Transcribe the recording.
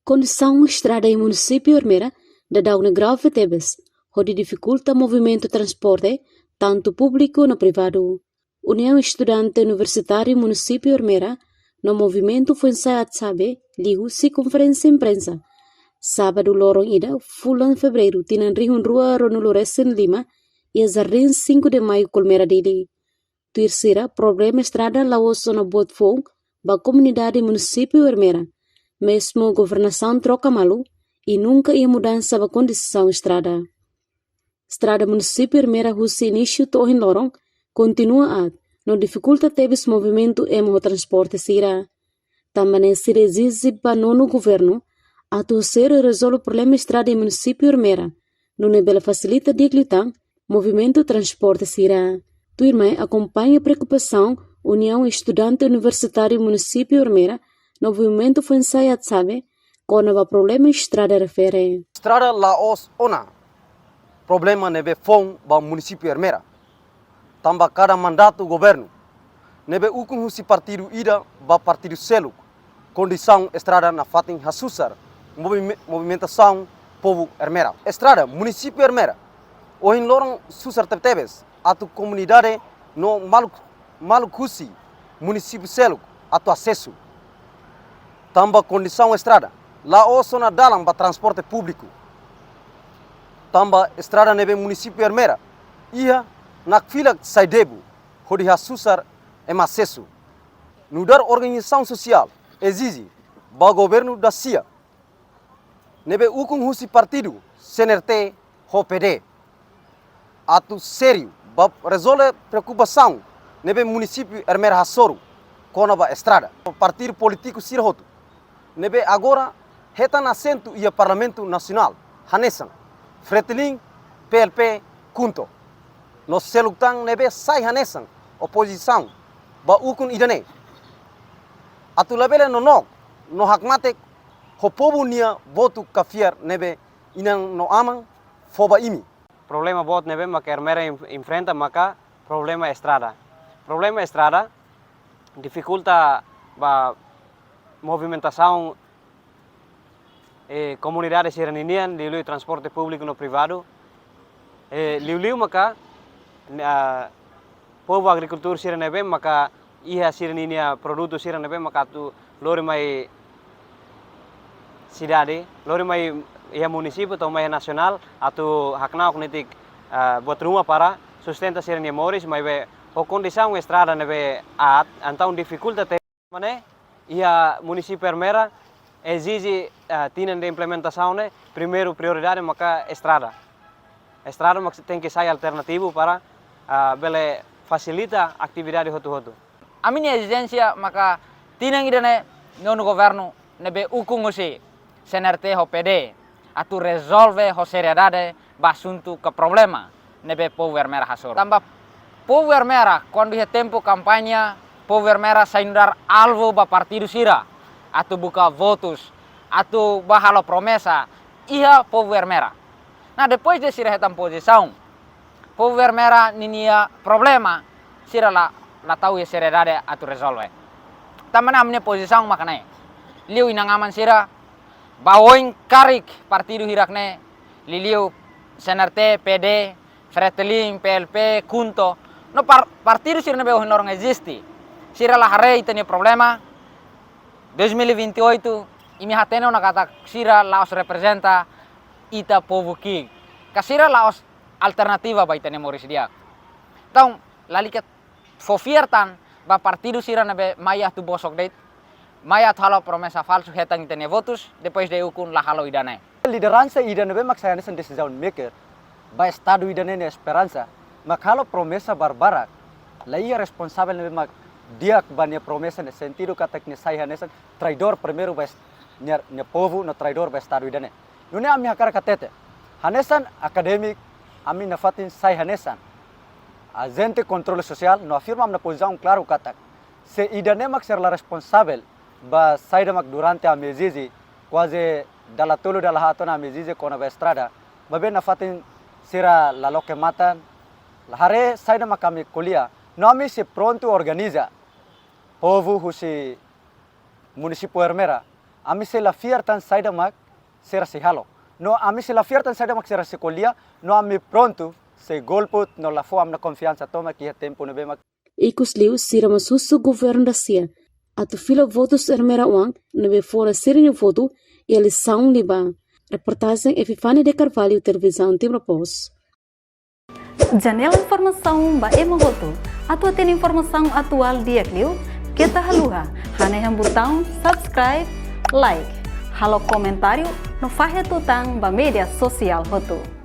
Condição estrada em município Ermera, da dauna grave tebes, onde dificulta o movimento de transporte, tanto público como privado. União Estudante Universitário Município Ermera, no movimento foi ensaiado, liu-se conferência imprensa. Sábado, lorong ida, fulan fevereiro, tinan rihun rua Ronuloresen Lima, e azarrin 5 de maio colmera dele. Terceira, problema estrada laoso na Botfong, ba comunidade município Ermera. Mesmo governação troca malu e nunca ia mudança da condição estrada. Estrada município Ermera husi início tohin lorong continua ad, no dificulta teve esse movimento e o transporte sira. Também se exige para nono governo a torcer resolve o problema estrada em município Ermera, no nível facilita diglitan movimento transporte sira. Tu irmã acompanha a preocupação União Estudante Universitário Município Ermera. No movimento foi ensaiado, quando o problema estrada refere. Estrada Laos Ona, problema nebe fong ba município Ermera. Tamba cada mandato governo, nebe ukun husi partido ida ba partido seluk, condição estrada na fatin hasusar, movimentação povo Ermera. Estrada município Ermera, ohin lorong susar tebes, atu comunidade no maluk husi, município seluk, atu acesso. Tamba condição estrada, lá na dalam para transporte público. Tamba estrada nebe município Ermera, ia na fila saidebu, hodi hasusar acesso. Nudar organização social, exige, ba governo da CIA, nebe ukung husi partido, CNRT, HOPD. Atu sério, ba resolve preocupação, nebe município Ermera Hassoru, conaba estrada. Partido político sirhoto. Nebe agora reta assento e Parlamento Nacional, Hanesan, Fretilin, PLP, Kunto. Nos seluktan nebe sai Hanesan, oposição, ba ukun idane. Atu labele no hakmate, ho povo nia votu kafiar nebe inang no amang, foba imi. Problema voto nebe maka Ermera enfrenta maka problema estrada. Problema estrada dificulta ba movimentação comunidades siraninian, liu transporte público no privado, liu maka povo agricultura siranebe maka iha siraninia produto siranebe maka tu lori mai cidade, lori mai iha município atau mai nasional atau hakna kognitik buat rumah para sustenta sirania moris mai be o condição estrada nebe at então dificuldade mane ia município Ermera exige tienen de implementação primeiro prioridade maka estrada. Estrada tem que ser alternativo para bele facilita atividade hotu-hotu. A minha exigência maka tienen idane nono governo nebe ukung usi CNRT HOPD atu resolve ho seriedade basuntu ke problema nebe povo Ermera hasor. Tambah povo Ermera quando ia tempo campanha povo Ermera saindar alvo ba partido sira atau buka votos atau bahalo promessa ia povo Ermera. Nah depois de sira hetam posição povo Ermera ninia problema sira la tahu ya seriedade atau resolve. Tamana amne posição makane liu inangaman sira bawoin karik partido hirakne liliu CNRT PD Fretilin PLP Kunto no partido sira nebe orang existe. Sira la harei tenia problema 2028 imi hateno na kata sira laos representa ita povo ki kasira laos alternativa ba itene moris dia então lalikat fofiertan ba partido sira nabe maya tu bosok deit maya halo promesa falso hetang itene votos depois de ukun la halo idane liderança idane be maksayane sen decisão maker ba estado idane ne esperança makhalo promesa barbara la ia responsável nebe mak dia banyak promesa no sentido kata que sai hanesan traidor primeiro vai nya povo no traidor vai estado idane nune ami hakar katete hanesan academic ami nafatin sai hanesan agente controle social no afirma na posição claro kata se idane mak ser la responsável ba saida mak durante a mezizi quase dalla tolo dalla hatona mezizi kona ba estrada babe nafatin sira la loke matan la hare saida mak kami kuliah nome se pronto organiza povo husi município Ermera Ami se la fiertan saida mak será se halo. No ami se la fiertan saida mak será se colia, no ami pronto se golput no la foam na confiança toma que tempo no bema. Ikus liu sira masusu governo da sia. Atu fila votos ermera uang nebe fora serem voto e eleição liba. Reportagem Epifane de Carvalho, televisão Timor-Pos. Janela informação ba emogoto. Atua tem informação atual dia kliu. Kita haluha. Hane botão subscribe, like. Halo comentário no fahe tutang ba media sosial hotu.